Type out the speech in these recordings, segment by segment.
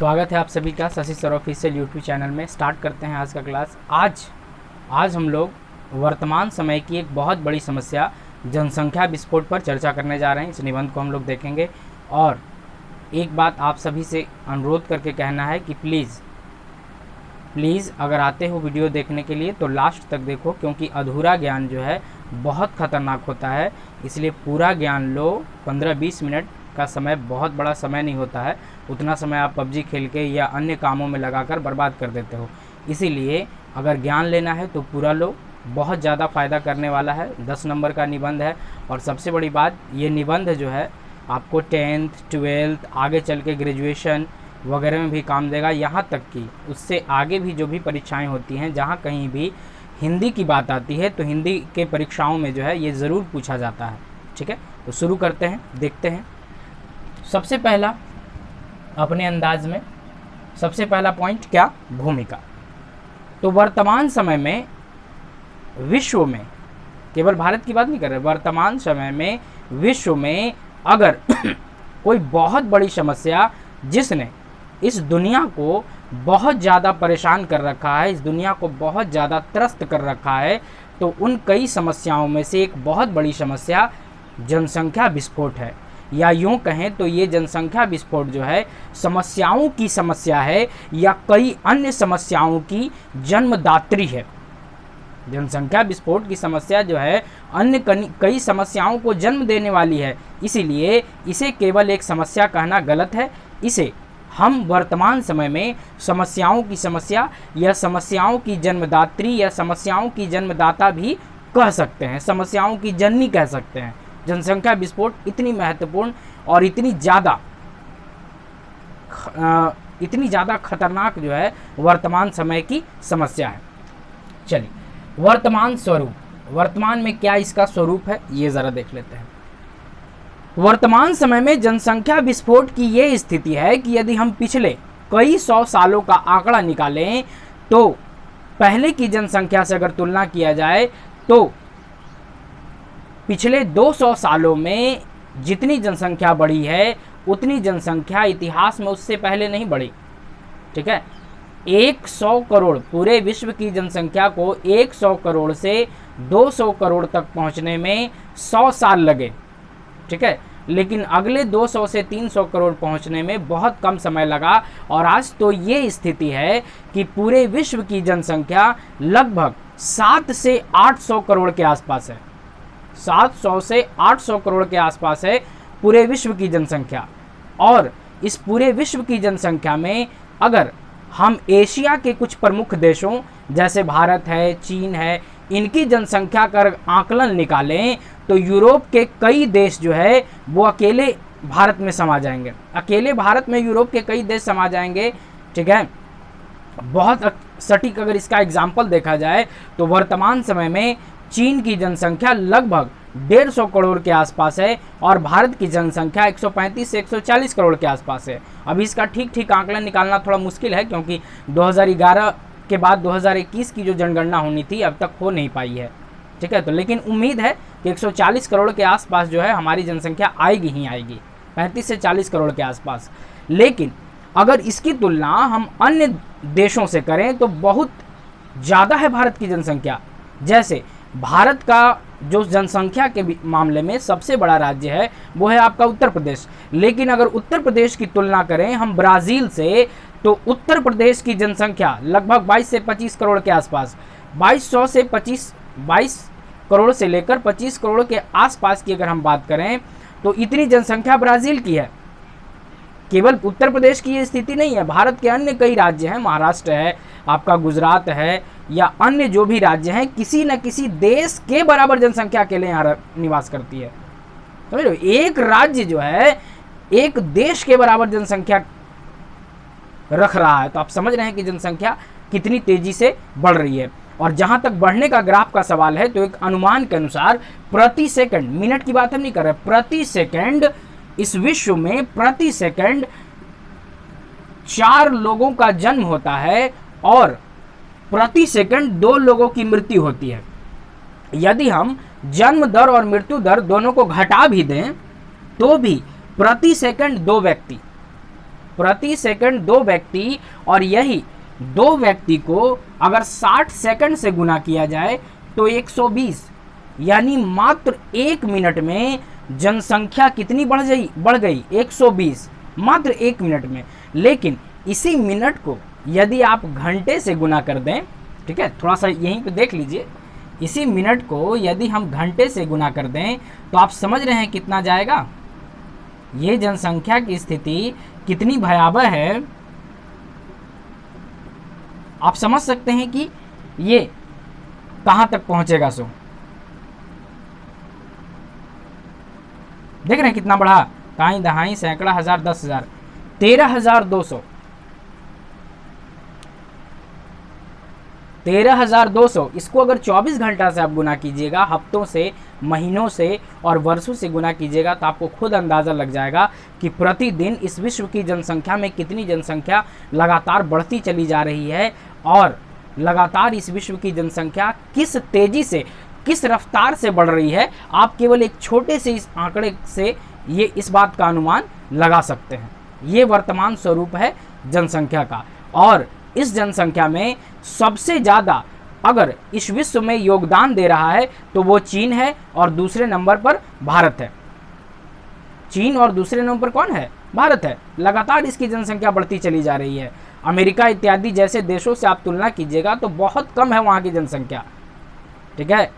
स्वागत है आप सभी का Shashi sir official YouTube channel में। स्टार्ट करते हैं आज का क्लास। आज हम लोग वर्तमान समय की एक बहुत बड़ी समस्या जनसंख्या विस्फोट पर चर्चा करने जा रहे हैं। इस निबंध को हम लोग देखेंगे और एक बात आप सभी से अनुरोध करके कहना है कि प्लीज़ अगर आते हो वीडियो देखने के लिए तो लास्ट तक देखो, क्योंकि अधूरा ज्ञान जो है बहुत ख़तरनाक होता है। इसलिए पूरा ज्ञान लो। 15-20 मिनट का समय बहुत बड़ा समय नहीं होता है, उतना समय आप पबजी खेल के या अन्य कामों में लगाकर बर्बाद कर देते हो। इसीलिए अगर ज्ञान लेना है तो पूरा लो, बहुत ज़्यादा फ़ायदा करने वाला है। 10 नंबर का निबंध है और सबसे बड़ी बात, ये निबंध जो है आपको 10th 12th आगे चल के ग्रेजुएशन वगैरह में भी काम देगा। यहाँ तक कि उससे आगे भी जो भी परीक्षाएं होती हैं, जहाँ कहीं भी हिंदी की बात आती है तो हिंदी के परीक्षाओं में जो है ये ज़रूर पूछा जाता है। ठीक है, तो शुरू करते हैं, देखते हैं। सबसे पहला अपने अंदाज में सबसे पहला पॉइंट क्या, भूमिका। तो वर्तमान समय में विश्व में, केवल भारत की बात नहीं कर रहे, वर्तमान समय में विश्व में अगर कोई बहुत बड़ी समस्या जिसने इस दुनिया को बहुत ज़्यादा परेशान कर रखा है, इस दुनिया को बहुत ज़्यादा त्रस्त कर रखा है, तो उन कई समस्याओं में से एक बहुत बड़ी समस्या जनसंख्या विस्फोट है। या यूँ कहें तो ये जनसंख्या विस्फोट जो है समस्याओं की समस्या है या कई अन्य समस्याओं की जन्मदात्री है। जनसंख्या विस्फोट की समस्या जो है अन्य कई समस्याओं को जन्म देने वाली है। इसीलिए इसे केवल एक समस्या कहना गलत है। इसे हम वर्तमान समय में समस्याओं की समस्या या समस्याओं की जन्मदात्री या समस्याओं की जन्मदाता भी कह सकते हैं, समस्याओं की जननी कह सकते हैं। जनसंख्या विस्फोट इतनी महत्वपूर्ण और इतनी ज़्यादा खतरनाक जो है वर्तमान समय की समस्या है। चलिए, वर्तमान स्वरूप, वर्तमान में क्या इसका स्वरूप है ये ज़रा देख लेते हैं। वर्तमान समय में जनसंख्या विस्फोट की ये स्थिति है कि यदि हम पिछले कई 100 सालों का आंकड़ा निकालें तो पहले की जनसंख्या से अगर तुलना किया जाए तो पिछले 200 सालों में जितनी जनसंख्या बढ़ी है उतनी जनसंख्या इतिहास में उससे पहले नहीं बढ़ी। ठीक है, 100 करोड़, पूरे विश्व की जनसंख्या को 100 करोड़ से 200 करोड़ तक पहुंचने में 100 साल लगे। ठीक है, लेकिन अगले 200 से 300 करोड़ पहुंचने में बहुत कम समय लगा। और आज तो ये स्थिति है कि पूरे विश्व की जनसंख्या लगभग 7 से 800 करोड़ के आसपास है। 700 से 800 करोड़ के आसपास है पूरे विश्व की जनसंख्या। और इस पूरे विश्व की जनसंख्या में अगर हम एशिया के कुछ प्रमुख देशों जैसे भारत है, चीन है, इनकी जनसंख्या का आकलन निकालें तो यूरोप के कई देश जो है वो अकेले भारत में समा जाएंगे। अकेले भारत में यूरोप के कई देश समा जाएंगे। ठीक है, बहुत सटीक अगर इसका एग्जाम्पल देखा जाए तो वर्तमान समय में चीन की जनसंख्या लगभग 150 करोड़ के आसपास है और भारत की जनसंख्या 135 से 140 करोड़ के आसपास है। अभी इसका ठीक आंकलन निकालना थोड़ा मुश्किल है, क्योंकि 2011 के बाद 2021 की जो जनगणना होनी थी अब तक हो नहीं पाई है। ठीक है, तो लेकिन उम्मीद है कि 140 करोड़ के आसपास जो है हमारी जनसंख्या आएगी ही आएगी, 35 से 40 करोड़ के आसपास। लेकिन अगर इसकी तुलना हम अन्य देशों से करें तो बहुत ज़्यादा है भारत की जनसंख्या। जैसे भारत का जो जनसंख्या के मामले में सबसे बड़ा राज्य है वो है आपका उत्तर प्रदेश। लेकिन अगर उत्तर प्रदेश की तुलना करें हम ब्राज़ील से तो उत्तर प्रदेश की जनसंख्या लगभग 22 से 25 करोड़ के आसपास, 22 करोड़ से लेकर 25 करोड़ के आसपास की अगर हम बात करें तो इतनी जनसंख्या ब्राज़ील की है। केवल उत्तर प्रदेश की ये स्थिति नहीं है, भारत के अन्य कई राज्य हैं, महाराष्ट्र है, आपका गुजरात है या अन्य जो भी राज्य हैं, किसी न किसी देश के बराबर जनसंख्या के लिए यहाँ निवास करती है। समझ लो, एक राज्य जो है एक देश के बराबर जनसंख्या रख रहा है। तो आप समझ रहे हैं कि जनसंख्या कितनी तेजी से बढ़ रही है। और जहाँ तक बढ़ने का ग्राफ का सवाल है तो एक अनुमान के अनुसार प्रति सेकंड, मिनट की बात हम नहीं कर रहे, प्रति सेकंड इस विश्व में प्रति सेकंड 4 लोगों का जन्म होता है और प्रति सेकंड 2 लोगों की मृत्यु होती है। यदि हम जन्म दर और मृत्यु दर दोनों को घटा भी दें तो भी प्रति सेकंड 2 व्यक्ति प्रति सेकंड 2 व्यक्ति, और यही 2 व्यक्ति को अगर 60 सेकंड से गुना किया जाए तो 120, यानी मात्र 1 मिनट में जनसंख्या कितनी बढ़ गई 120, मात्र 1 मिनट में। लेकिन इसी मिनट को यदि आप घंटे से गुना कर दें, ठीक है, थोड़ा सा यहीं पे देख लीजिए, इसी मिनट को यदि हम घंटे से गुना कर दें तो आप समझ रहे हैं कितना जाएगा। ये जनसंख्या की स्थिति कितनी भयावह है, आप समझ सकते हैं कि ये कहां तक पहुंचेगा। सो देख रहे हैं कितना बढ़ा, काई दहाई सैकड़ा हजार 10,000 13,200 13,200। इसको अगर 24 घंटा से आप गुना कीजिएगा, हफ्तों से, महीनों से और वर्षों से गुना कीजिएगा, तो आपको खुद अंदाज़ा लग जाएगा कि प्रतिदिन इस विश्व की जनसंख्या में कितनी जनसंख्या लगातार बढ़ती चली जा रही है, और लगातार इस विश्व की जनसंख्या किस तेज़ी से, किस रफ्तार से बढ़ रही है। आप केवल एक छोटे से इस आंकड़े से ये इस बात का अनुमान लगा सकते हैं। ये वर्तमान स्वरूप है जनसंख्या का, और इस जनसंख्या में सबसे ज़्यादा अगर इस विश्व में योगदान दे रहा है तो वो चीन है, और दूसरे नंबर पर भारत है। चीन और दूसरे नंबर पर कौन है? भारत है। लगातार इसकी जनसंख्या बढ़ती चली जा रही है। अमेरिका इत्यादि जैसे देशों से आप तुलना कीजिएगा तो बहुत कम है वहाँ की जनसंख्या, ठीक है।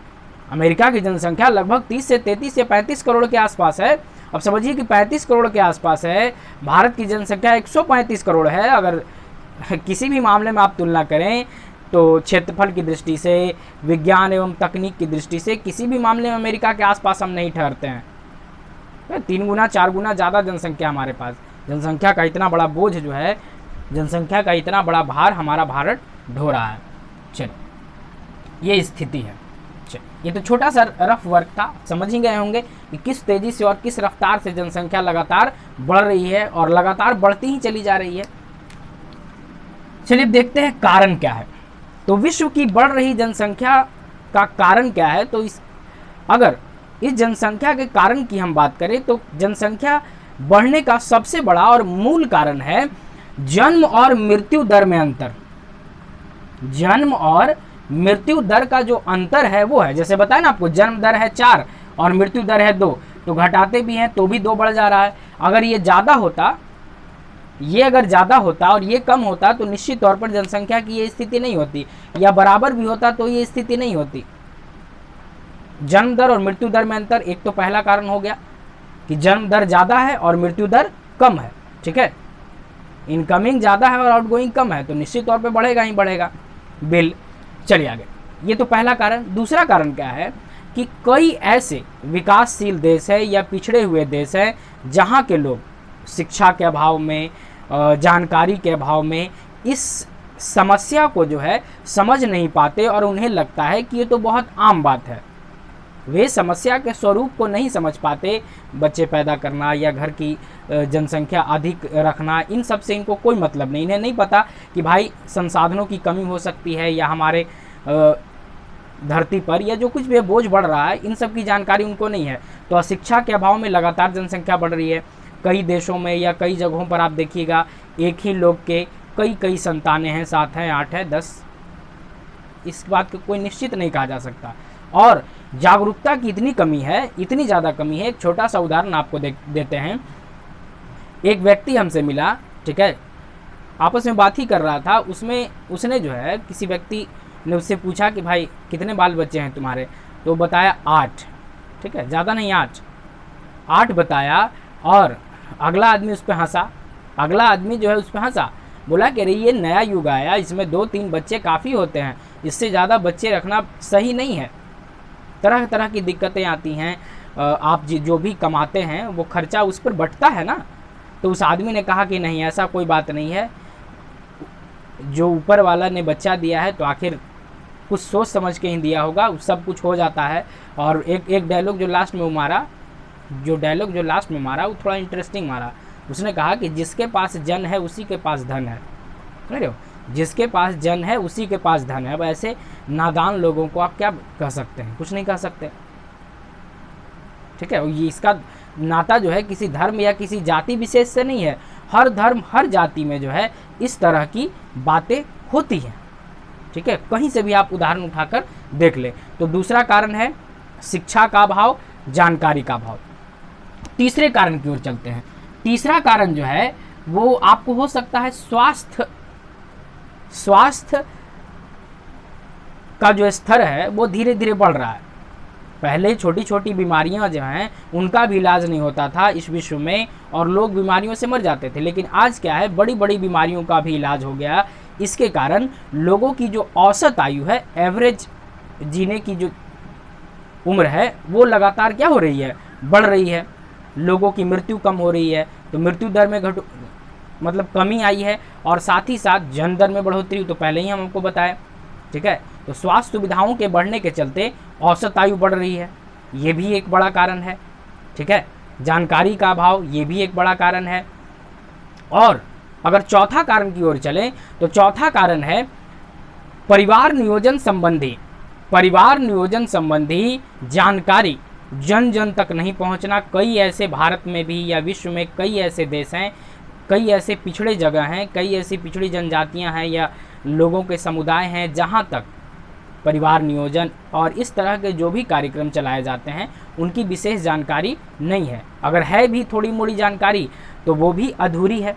अमेरिका की जनसंख्या लगभग 30 से 33 से 35 करोड़ के आसपास है। अब समझिए कि 35 करोड़ के आसपास है, भारत की जनसंख्या 135 करोड़ है। अगर किसी भी मामले में आप तुलना करें तो क्षेत्रफल की दृष्टि से, विज्ञान एवं तकनीक की दृष्टि से किसी भी मामले में अमेरिका के आसपास हम नहीं ठहरते हैं। 3 गुना 4 गुना ज़्यादा जनसंख्या हमारे पास। जनसंख्या का इतना बड़ा बोझ जो है, जनसंख्या का इतना बड़ा भार हमारा भारत ढो रहा है। चलो ये स्थिति है। ये तो छोटा सा रफ वर्क था, समझ ही गए होंगे कि किस तेज़ी से और किस रफ्तार से जनसंख्या लगातार बढ़ रही है और लगातार बढ़ती ही चली जा रही है। चलिए देखते हैं कारण क्या है। तो विश्व की बढ़ रही जनसंख्या का कारण क्या है। तो अगर इस जनसंख्या के कारण की हम बात करें तो जनसंख्या बढ़ने का सबसे बड़ा और मूल कारण है जन्म और मृत्यु दर में अंतर। जन्म और मृत्यु दर का जो अंतर है वो है, जैसे बताया ना आपको, जन्म दर है 4 और मृत्यु दर है 2, तो घटाते भी हैं तो भी 2 बढ़ जा रहा है। अगर ये ज़्यादा होता, ये अगर ज़्यादा होता और ये कम होता तो निश्चित तौर पर जनसंख्या की ये स्थिति नहीं होती, या बराबर भी होता तो ये स्थिति नहीं होती। जन्म दर और मृत्यु दर में अंतर, एक तो पहला कारण हो गया कि जन्म दर ज़्यादा है और मृत्यु दर कम है, ठीक है। इनकमिंग ज़्यादा है और आउटगोइंग कम है, तो निश्चित तौर पे बढ़ेगा ही बढ़ेगा बिल। चलिए आगे, ये तो पहला कारण। दूसरा कारण क्या है कि कई ऐसे विकासशील देश है या पिछड़े हुए देश हैं जहाँ के लोग शिक्षा के अभाव में, जानकारी के अभाव में इस समस्या को जो है समझ नहीं पाते, और उन्हें लगता है कि ये तो बहुत आम बात है। वे समस्या के स्वरूप को नहीं समझ पाते। बच्चे पैदा करना या घर की जनसंख्या अधिक रखना, इन सब से इनको कोई मतलब नहीं। इन्हें नहीं पता कि भाई संसाधनों की कमी हो सकती है, या हमारे धरती पर या जो कुछ भी बोझ बढ़ रहा है, इन सब की जानकारी उनको नहीं है। तो अशिक्षा के अभाव में लगातार जनसंख्या बढ़ रही है। कई देशों में या कई जगहों पर आप देखिएगा एक ही लोग के कई संतानें हैं, 7 हैं, 8 हैं, 10। इस बात को कोई निश्चित नहीं कहा जा सकता। और जागरूकता की इतनी कमी है, इतनी ज़्यादा कमी है। एक छोटा सा उदाहरण आपको देते हैं। एक व्यक्ति हमसे मिला, ठीक है, आपस में बात ही कर रहा था। उसने जो है, किसी व्यक्ति ने उससे पूछा कि भाई कितने बाल बच्चे हैं तुम्हारे, तो बताया 8, ठीक है, ज़्यादा नहीं 8 बताया। और अगला आदमी उस पर हंसा, अगला आदमी जो है उस पर हंसा, बोला कि अरे ये नया युग आया, इसमें 2-3 बच्चे काफ़ी होते हैं, इससे ज़्यादा बच्चे रखना सही नहीं है। तरह तरह की दिक्कतें आती हैं। आप जो भी कमाते हैं वो खर्चा उस पर बंटता है ना। तो उस आदमी ने कहा कि नहीं, ऐसा कोई बात नहीं है, जो ऊपर वाला ने बच्चा दिया है तो आखिर कुछ सोच समझ के ही दिया होगा, सब कुछ हो जाता है। और एक डायलॉग जो लास्ट में मारा, वो थोड़ा इंटरेस्टिंग मारा। उसने कहा कि जिसके पास जन है उसी के पास धन है। समझ रहे हो, जिसके पास जन है उसी के पास धन है। अब ऐसे नादान लोगों को आप क्या कह सकते हैं? कुछ नहीं कह सकते, ठीक है। ये इसका नाता जो है किसी धर्म या किसी जाति विशेष से नहीं है, हर धर्म हर जाति में जो है इस तरह की बातें होती हैं। ठीक है, कहीं से भी आप उदाहरण उठाकर देख लें। तो दूसरा कारण है शिक्षा का अभाव, जानकारी का अभाव। तीसरे कारण की ओर चलते हैं। तीसरा कारण जो है वो आपको हो सकता है स्वास्थ्य का जो स्तर है वो धीरे धीरे बढ़ रहा है। पहले छोटी छोटी बीमारियां जो हैं उनका भी इलाज नहीं होता था इस विश्व में और लोग बीमारियों से मर जाते थे, लेकिन आज क्या है, बड़ी बड़ी बीमारियों का भी इलाज हो गया। इसके कारण लोगों की जो औसत आयु है, एवरेज जीने की जो उम्र है वो लगातार क्या हो रही है, बढ़ रही है। लोगों की मृत्यु कम हो रही है, तो मृत्यु दर में मतलब कमी आई है, और साथ ही साथ जन्म दर में बढ़ोतरी हुई, तो पहले ही हम आपको बताएं। ठीक है, तो स्वास्थ्य सुविधाओं के बढ़ने के चलते औसत आयु बढ़ रही है, ये भी एक बड़ा कारण है। ठीक है, जानकारी का अभाव, ये भी एक बड़ा कारण है। और अगर चौथा कारण की ओर चलें तो चौथा कारण है परिवार नियोजन संबंधी जानकारी जन जन तक नहीं पहुंचना। कई ऐसे भारत में भी या विश्व में कई ऐसे देश हैं, कई ऐसे पिछड़े जगह हैं, कई ऐसी पिछड़ी जनजातियां हैं या लोगों के समुदाय हैं जहां तक परिवार नियोजन और इस तरह के जो भी कार्यक्रम चलाए जाते हैं उनकी विशेष जानकारी नहीं है। अगर है भी थोड़ी मोड़ी जानकारी तो वो भी अधूरी है।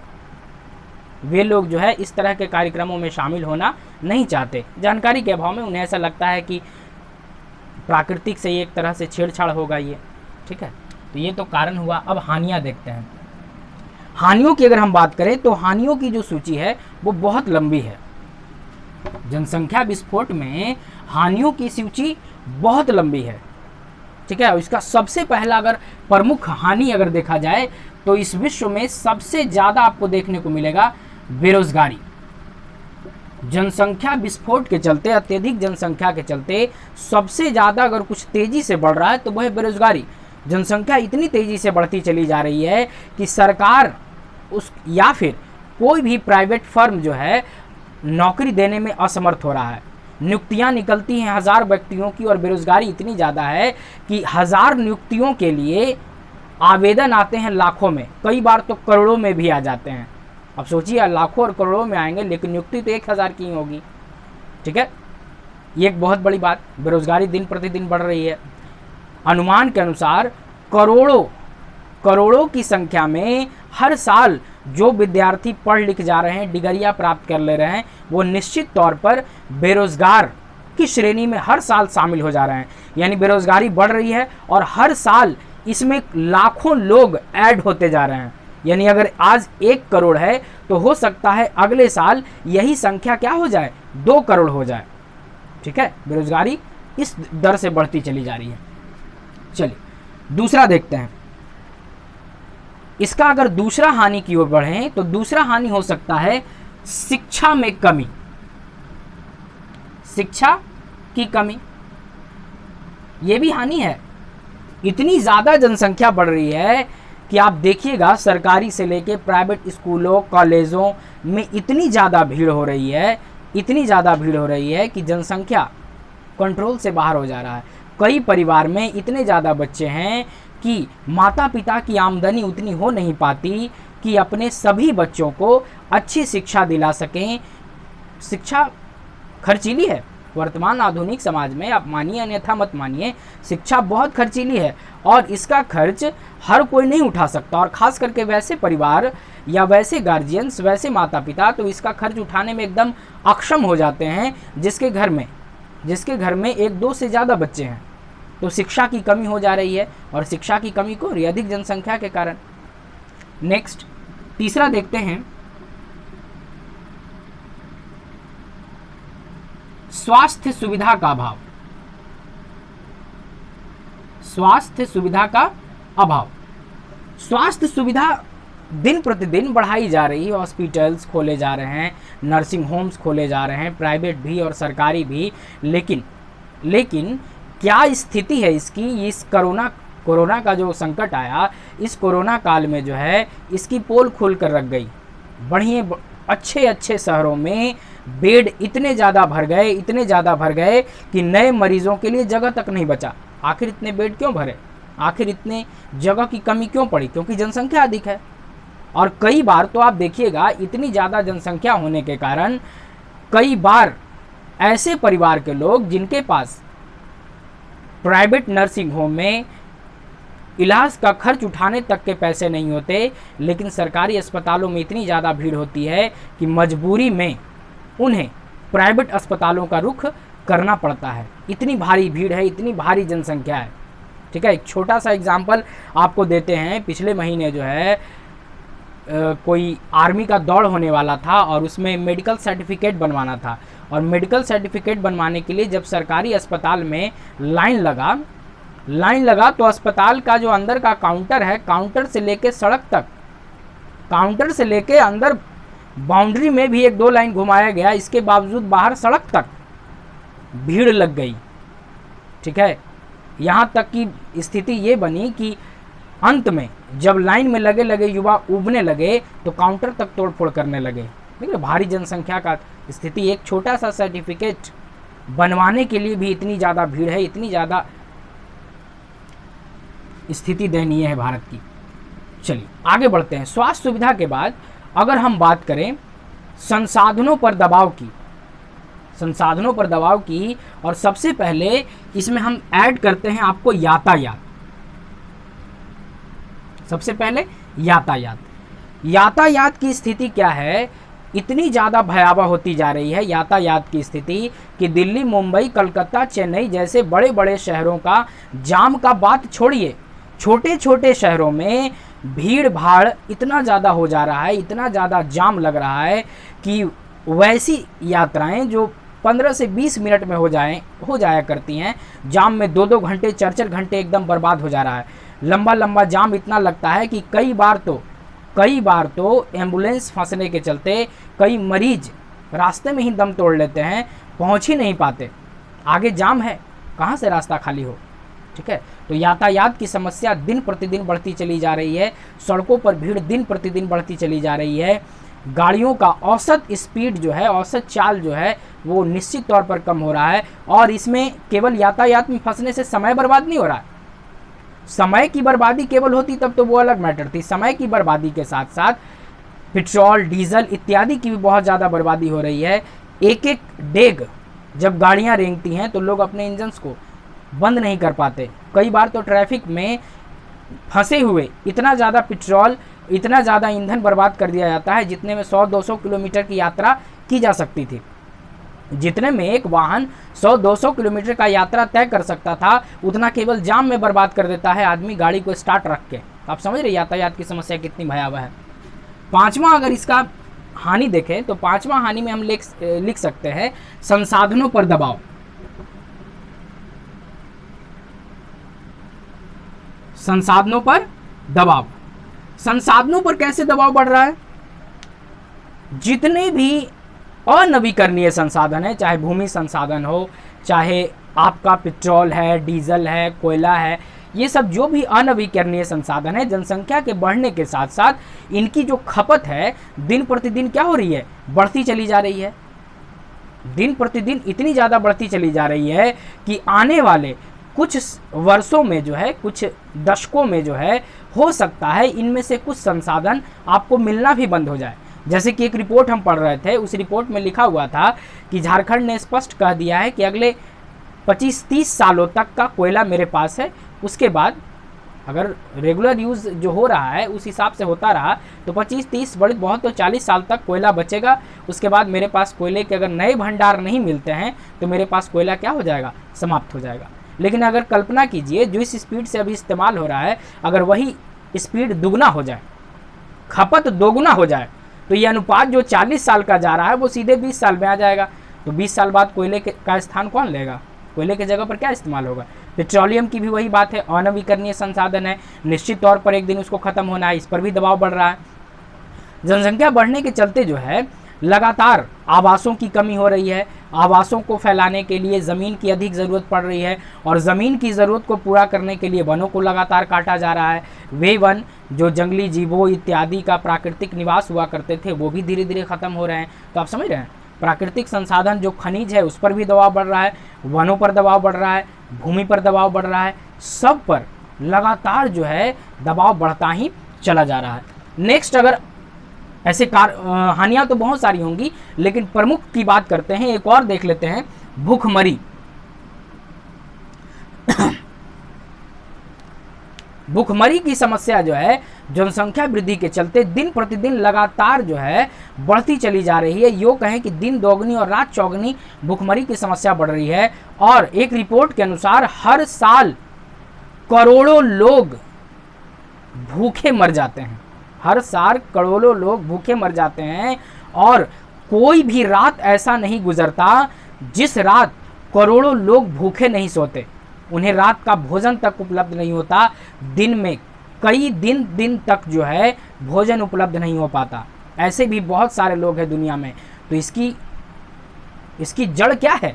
वे लोग जो है इस तरह के कार्यक्रमों में शामिल होना नहीं चाहते, जानकारी के अभाव में। उन्हें ऐसा लगता है कि प्राकृतिक से एक तरह से छेड़छाड़ होगा ये। ठीक है, तो ये तो कारण हुआ। अब हानियां देखते हैं। हानियों की अगर हम बात करें तो हानियों की जो सूची है वो बहुत लंबी है। जनसंख्या विस्फोट में हानियों की सूची बहुत लंबी है। ठीक है, इसका सबसे पहला अगर प्रमुख हानि अगर देखा जाए तो इस विश्व में सबसे ज्यादा आपको देखने को मिलेगा बेरोजगारी। जनसंख्या विस्फोट के चलते, अत्यधिक जनसंख्या के चलते सबसे ज्यादा अगर कुछ तेजी से बढ़ रहा है तो वह है बेरोजगारी। जनसंख्या इतनी तेजी से बढ़ती चली जा रही है कि सरकार उस या फिर कोई भी प्राइवेट फर्म जो है नौकरी देने में असमर्थ हो रहा है। नियुक्तियां निकलती हैं 1000 व्यक्तियों की और बेरोजगारी इतनी ज़्यादा है कि 1000 नियुक्तियों के लिए आवेदन आते हैं लाखों में, कई बार तो करोड़ों में भी आ जाते हैं। अब सोचिए, लाखों और करोड़ों में आएंगे लेकिन नियुक्ति तो 1000 की ही होगी। ठीक है, ये एक बहुत बड़ी बात। बेरोजगारी दिन प्रतिदिन बढ़ रही है। अनुमान के अनुसार करोड़ों की संख्या में हर साल जो विद्यार्थी पढ़ लिख जा रहे हैं, डिग्रियां प्राप्त कर ले रहे हैं, वो निश्चित तौर पर बेरोजगार की श्रेणी में हर साल शामिल हो जा रहे हैं। यानी बेरोजगारी बढ़ रही है और हर साल इसमें लाखों लोग ऐड होते जा रहे हैं। यानी अगर आज 1 करोड़ है तो हो सकता है अगले साल यही संख्या क्या हो जाए, 2 करोड़ हो जाए। ठीक है, बेरोजगारी इस दर से बढ़ती चली जा रही है। चलिए दूसरा देखते हैं। इसका अगर दूसरा हानि की ओर बढ़ें तो दूसरा हानि हो सकता है शिक्षा में कमी। शिक्षा की कमी ये भी हानि है। इतनी ज़्यादा जनसंख्या बढ़ रही है कि आप देखिएगा सरकारी से लेके प्राइवेट स्कूलों कॉलेजों में इतनी ज़्यादा भीड़ हो रही है, इतनी ज़्यादा भीड़ हो रही है कि जनसंख्या कंट्रोल से बाहर हो जा रहा है। कई परिवार में इतने ज़्यादा बच्चे हैं कि माता पिता की आमदनी उतनी हो नहीं पाती कि अपने सभी बच्चों को अच्छी शिक्षा दिला सकें। शिक्षा खर्चीली है वर्तमान आधुनिक समाज में, आप मानिए अन्यथा मत मानिए, शिक्षा बहुत खर्चीली है और इसका खर्च हर कोई नहीं उठा सकता। और ख़ास करके वैसे परिवार या वैसे गार्जियंस, वैसे माता पिता तो इसका खर्च उठाने में एकदम अक्षम हो जाते हैं जिसके घर में 1-2 से ज़्यादा बच्चे हैं। तो शिक्षा की कमी हो जा रही है और शिक्षा की कमी को अधिक जनसंख्या के कारण। नेक्स्ट तीसरा देखते हैं, स्वास्थ्य सुविधा का अभाव। स्वास्थ्य सुविधा का अभाव, स्वास्थ्य सुविधा दिन प्रतिदिन बढ़ाई जा रही है। हॉस्पिटल्स खोले जा रहे हैं, नर्सिंग होम्स खोले जा रहे हैं, प्राइवेट भी और सरकारी भी। लेकिन क्या स्थिति है इसकी? इस कोरोना का जो संकट आया, इस कोरोना काल में जो है इसकी पोल खोल कर रख गई। बढ़िया अच्छे शहरों में बेड इतने ज़्यादा भर गए कि नए मरीजों के लिए जगह तक नहीं बचा। आखिर इतने बेड क्यों भरे? आखिर इतने जगह की कमी क्यों पड़ी? क्योंकि जनसंख्या अधिक है और कई बार तो आप देखिएगा इतनी ज़्यादा जनसंख्या होने के कारण कई बार ऐसे परिवार के लोग जिनके पास प्राइवेट नर्सिंग होम में इलाज का खर्च उठाने तक के पैसे नहीं होते, लेकिन सरकारी अस्पतालों में इतनी ज़्यादा भीड़ होती है कि मजबूरी में उन्हें प्राइवेट अस्पतालों का रुख करना पड़ता है। इतनी भारी भीड़ है, इतनी भारी जनसंख्या है। ठीक है, एक छोटा सा एग्जाम्पल आपको देते हैं। पिछले महीने जो है कोई आर्मी का दौड़ होने वाला था और उसमें मेडिकल सर्टिफिकेट बनवाना था, और मेडिकल सर्टिफिकेट बनवाने के लिए जब सरकारी अस्पताल में लाइन लगा तो अस्पताल का जो अंदर का काउंटर है, काउंटर से लेके सड़क तक, काउंटर से लेके अंदर बाउंड्री में भी 1-2 लाइन घुमाया गया, इसके बावजूद बाहर सड़क तक भीड़ लग गई। ठीक है, यहाँ तक की स्थिति ये बनी कि अंत में जब लाइन में लगे युवा उबने लगे तो काउंटर तक तोड़फोड़ करने लगे। देखिए भारी जनसंख्या का स्थिति, एक छोटा सा सर्टिफिकेट बनवाने के लिए भी इतनी ज़्यादा भीड़ है, इतनी ज़्यादा स्थिति दयनीय है भारत की। चलिए आगे बढ़ते हैं। स्वास्थ्य सुविधा के बाद अगर हम बात करें संसाधनों पर दबाव की, और सबसे पहले इसमें हम ऐड करते हैं आपको यातायात। सबसे पहले यातायात की स्थिति क्या है, इतनी ज़्यादा भयावह होती जा रही है यातायात की स्थिति कि दिल्ली, मुंबई, कलकत्ता, चेन्नई जैसे बड़े बड़े शहरों का जाम का बात छोड़िए, छोटे छोटे शहरों में भीड़ भाड़ इतना ज़्यादा हो जा रहा है, इतना ज़्यादा जाम लग रहा है कि वैसी यात्राएं जो 15 से 20 मिनट में हो जाया करती हैं, जाम में 2-2 घंटे 4-4 घंटे एकदम बर्बाद हो जा रहा है। लंबा जाम इतना लगता है कि कई बार तो एम्बुलेंस फंसने के चलते कई मरीज रास्ते में ही दम तोड़ लेते हैं, पहुंच ही नहीं पाते, आगे जाम है, कहां से रास्ता खाली हो। ठीक है, तो यातायात की समस्या दिन प्रतिदिन बढ़ती चली जा रही है, सड़कों पर भीड़ दिन प्रतिदिन बढ़ती चली जा रही है, गाड़ियों का औसत स्पीड जो है, औसत चाल जो है वो निश्चित तौर पर कम हो रहा है। और इसमें केवल यातायात में फंसने से समय बर्बाद नहीं हो रहा है, समय की बर्बादी केवल होती तब तो वो अलग मैटर थी। समय की बर्बादी के साथ साथ पेट्रोल, डीजल इत्यादि की भी बहुत ज़्यादा बर्बादी हो रही है। एक डेग जब गाड़ियां रेंगती हैं तो लोग अपने इंजन्स को बंद नहीं कर पाते। कई बार तो ट्रैफिक में फंसे हुए इतना ज़्यादा पेट्रोल, इतना ज़्यादा ईंधन बर्बाद कर दिया जाता है जितने में 100-200 किलोमीटर की यात्रा की जा सकती थी। जितने में एक वाहन 100-200 किलोमीटर का यात्रा तय कर सकता था, उतना केवल जाम में बर्बाद कर देता है आदमी गाड़ी को स्टार्ट रख के। आप समझ रहे यातायात की समस्या कितनी भयावह है। पांचवा अगर इसका हानि देखें तो पांचवा हानि में हम लिख सकते हैं संसाधनों पर दबाव। संसाधनों पर कैसे दबाव बढ़ रहा है? जितने भी अनवीकरणीय संसाधन है, चाहे भूमि संसाधन हो, चाहे आपका पेट्रोल है, डीजल है, कोयला है, ये सब जो भी अनवीकरणीय संसाधन है, जनसंख्या के बढ़ने के साथ साथ इनकी जो खपत है दिन प्रतिदिन क्या हो रही है, बढ़ती चली जा रही है। दिन प्रतिदिन इतनी ज़्यादा बढ़ती चली जा रही है कि आने वाले कुछ वर्षों में जो है, कुछ दशकों में जो है, हो सकता है इनमें से कुछ संसाधन आपको मिलना भी बंद हो जाए। जैसे कि एक रिपोर्ट हम पढ़ रहे थे, उस रिपोर्ट में लिखा हुआ था कि झारखंड ने स्पष्ट कह दिया है कि अगले 25-30 सालों तक का कोयला मेरे पास है, उसके बाद अगर रेगुलर यूज़ जो हो रहा है उस हिसाब से होता रहा तो 25-30 बड़े बहुत तो 40 साल तक कोयला बचेगा। उसके बाद मेरे पास कोयले के अगर नए भंडार नहीं मिलते हैं तो मेरे पास कोयला क्या हो जाएगा, समाप्त हो जाएगा। लेकिन अगर कल्पना कीजिए जो इस स्पीड से अभी इस्तेमाल हो रहा है, अगर वही स्पीड दुगना हो जाए, खपत दोगुना हो जाए, तो ये अनुपात जो 40 साल का जा रहा है वो सीधे 20 साल में आ जाएगा। तो 20 साल बाद कोयले का स्थान कौन लेगा? कोयले की जगह पर क्या इस्तेमाल होगा? पेट्रोलियम की भी वही बात है, अनवीकरणीय संसाधन है, निश्चित तौर पर एक दिन उसको ख़त्म होना है, इस पर भी दबाव बढ़ रहा है। जनसंख्या बढ़ने के चलते जो है लगातार आवासों की कमी हो रही है, आवासों को फैलाने के लिए ज़मीन की अधिक ज़रूरत पड़ रही है, और ज़मीन की ज़रूरत को पूरा करने के लिए वनों को लगातार काटा जा रहा है। वे वन जो जंगली जीवों इत्यादि का प्राकृतिक निवास हुआ करते थे वो भी धीरे धीरे ख़त्म हो रहे हैं। तो आप समझ रहे हैं, प्राकृतिक संसाधन जो खनिज है उस पर भी दबाव बढ़ रहा है, वनों पर दबाव बढ़ रहा है, भूमि पर दबाव बढ़ रहा है, सब पर लगातार जो है दबाव बढ़ता ही चला जा रहा है। नेक्स्ट, अगर ऐसे हानियां तो बहुत सारी होंगी, लेकिन प्रमुख की बात करते हैं, एक और देख लेते हैं, भूखमरी। भूखमरी की समस्या जो है जनसंख्या वृद्धि के चलते दिन प्रतिदिन लगातार जो है बढ़ती चली जा रही है। यूँ कहें कि दिन दोगुनी और रात चौगुनी भूखमरी की समस्या बढ़ रही है। और एक रिपोर्ट के अनुसार हर साल करोड़ों लोग भूखे मर जाते हैं। हर साल करोड़ों लोग भूखे मर जाते हैं और कोई भी रात ऐसा नहीं गुजरता जिस रात करोड़ों लोग भूखे नहीं सोते, उन्हें रात का भोजन तक उपलब्ध नहीं होता। दिन में कई दिन तक जो है भोजन उपलब्ध नहीं हो पाता। ऐसे भी बहुत सारे लोग हैं दुनिया में। तो इसकी जड़ क्या है?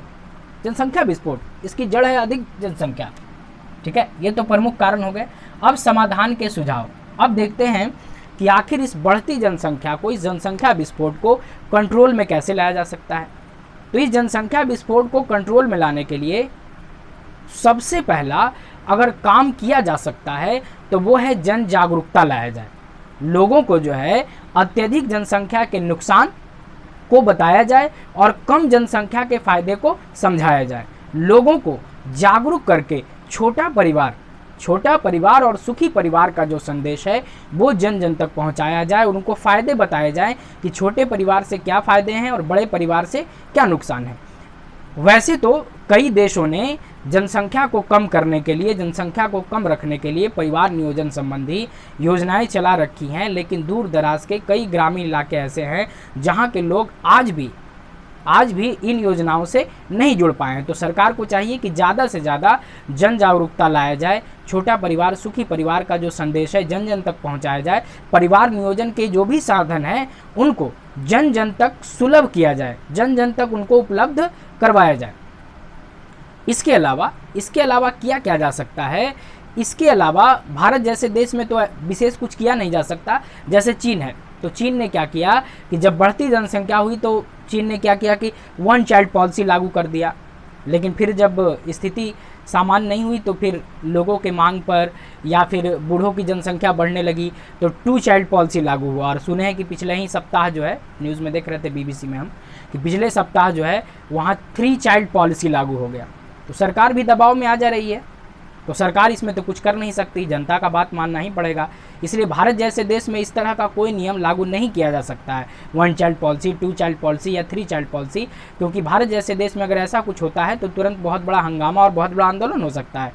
जनसंख्या विस्फोट। इसकी जड़ है अधिक जनसंख्या। ठीक है, ये तो प्रमुख कारण हो गए। अब समाधान के सुझाव। अब देखते हैं कि आखिर इस बढ़ती जनसंख्या को, इस जनसंख्या विस्फोट को कंट्रोल में कैसे लाया जा सकता है। तो इस जनसंख्या विस्फोट को कंट्रोल में लाने के लिए सबसे पहला अगर काम किया जा सकता है तो वो है जन जागरूकता लाया जाए। लोगों को जो है अत्यधिक जनसंख्या के नुकसान को बताया जाए और कम जनसंख्या के फायदे को समझाया जाए। लोगों को जागरूक करके छोटा परिवार और सुखी परिवार का जो संदेश है वो जन जन तक पहुंचाया जाए। उनको फायदे बताए जाएं कि छोटे परिवार से क्या फायदे हैं और बड़े परिवार से क्या नुकसान है। वैसे तो कई देशों ने जनसंख्या को कम करने के लिए, जनसंख्या को कम रखने के लिए परिवार नियोजन संबंधी योजनाएं चला रखी हैं, लेकिन दूर दराज के कई ग्रामीण इलाके ऐसे हैं जहां के लोग आज भी इन योजनाओं से नहीं जुड़ पाए हैं। तो सरकार को चाहिए कि ज़्यादा से ज़्यादा जन जागरूकता लाया जाए। छोटा परिवार, सुखी परिवार का जो संदेश है जन जन तक पहुंचाया जाए। परिवार नियोजन के जो भी साधन हैं उनको जन जन तक सुलभ किया जाए, जन जन तक उनको उपलब्ध करवाया जाए। इसके अलावा क्या जा सकता है? इसके अलावा भारत जैसे देश में तो विशेष कुछ किया नहीं जा सकता। जैसे चीन है, तो चीन ने क्या किया कि जब बढ़ती जनसंख्या हुई तो चीन ने क्या किया कि 1 चाइल्ड पॉलिसी लागू कर दिया। लेकिन फिर जब स्थिति सामान्य नहीं हुई तो फिर लोगों के मांग पर या फिर बूढ़ों की जनसंख्या बढ़ने लगी तो 2 चाइल्ड पॉलिसी लागू हुआ। और सुने हैं कि पिछले ही सप्ताह जो है, न्यूज़ में देख रहे थे BBC में हम, कि पिछले सप्ताह जो है वहाँ 3 चाइल्ड पॉलिसी लागू हो गया। तो सरकार भी दबाव में आ जा रही है। तो सरकार इसमें तो कुछ कर नहीं सकती, जनता का बात मानना ही पड़ेगा। इसलिए भारत जैसे देश में इस तरह का कोई नियम लागू नहीं किया जा सकता है, 1 चाइल्ड पॉलिसी, 2 चाइल्ड पॉलिसी या 3 चाइल्ड पॉलिसी, क्योंकि भारत जैसे देश में अगर ऐसा कुछ होता है तो तुरंत बहुत बड़ा हंगामा और बहुत बड़ा आंदोलन हो सकता है।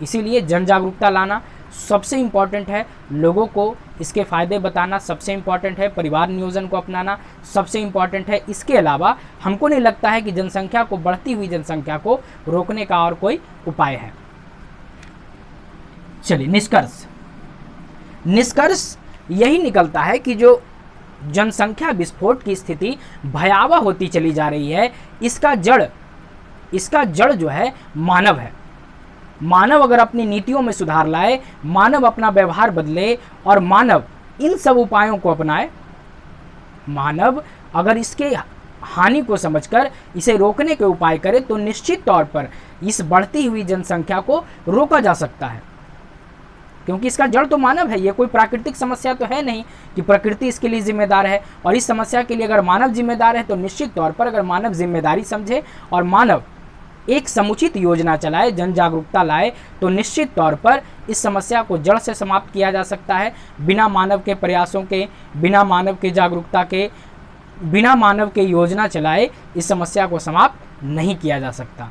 इसीलिए जन जागरूकता लाना सबसे इम्पॉर्टेंट है। लोगों को इसके फ़ायदे बताना सबसे इम्पॉर्टेंट है। परिवार नियोजन को अपनाना सबसे इम्पॉर्टेंट है। इसके अलावा हमको नहीं लगता है कि जनसंख्या को, बढ़ती हुई जनसंख्या को रोकने का और कोई उपाय है। चलिए निष्कर्ष यही निकलता है कि जो जनसंख्या विस्फोट की स्थिति भयावह होती चली जा रही है, इसका जड़ जो है मानव है। मानव अगर अपनी नीतियों में सुधार लाए, मानव अपना व्यवहार बदले और मानव इन सब उपायों को अपनाए, मानव अगर इसके हानि को समझकर इसे रोकने के उपाय करे तो निश्चित तौर पर इस बढ़ती हुई जनसंख्या को रोका जा सकता है। क्योंकि इसका जड़ तो मानव है, ये कोई प्राकृतिक समस्या तो है नहीं कि प्रकृति इसके लिए जिम्मेदार है। और इस समस्या के लिए अगर मानव जिम्मेदार है तो निश्चित तौर पर अगर मानव जिम्मेदारी समझे और मानव एक समुचित योजना चलाए, जन जागरूकता लाए, तो निश्चित तौर पर इस समस्या को जड़ से समाप्त किया जा सकता है। बिना मानव के प्रयासों के, बिना मानव के जागरूकता के, बिना मानव के योजना चलाए इस समस्या को समाप्त नहीं किया जा सकता।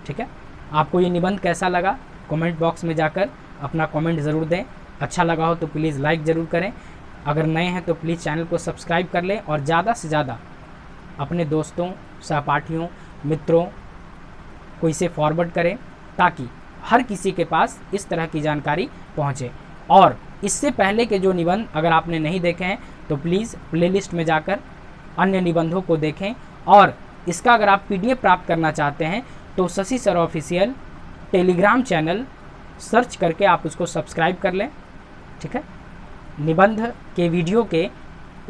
ठीक है, आपको ये निबंध कैसा लगा कमेंट बॉक्स में जाकर अपना कमेंट ज़रूर दें। अच्छा लगा हो तो प्लीज़ लाइक ज़रूर करें। अगर नए हैं तो प्लीज़ चैनल को सब्सक्राइब कर लें और ज़्यादा से ज़्यादा अपने दोस्तों, सहपाठियों, मित्रों को इसे फॉरवर्ड करें ताकि हर किसी के पास इस तरह की जानकारी पहुंचे। और इससे पहले के जो निबंध अगर आपने नहीं देखे हैं तो प्लीज़ प्लेलिस्ट में जाकर अन्य निबंधों को देखें। और इसका अगर आप PDF प्राप्त करना चाहते हैं तो Shashi sir official Telegram channel search करके आप उसको सब्सक्राइब कर लें। ठीक है, निबंध के वीडियो के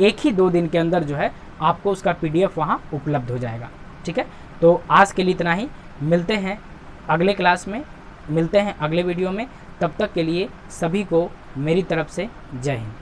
1 ही 2 दिन के अंदर जो है आपको उसका PDF वहाँ उपलब्ध हो जाएगा। ठीक है, तो आज के लिए इतना ही। मिलते हैं अगले क्लास में, मिलते हैं अगले वीडियो में। तब तक के लिए सभी को मेरी तरफ से जय हिंद।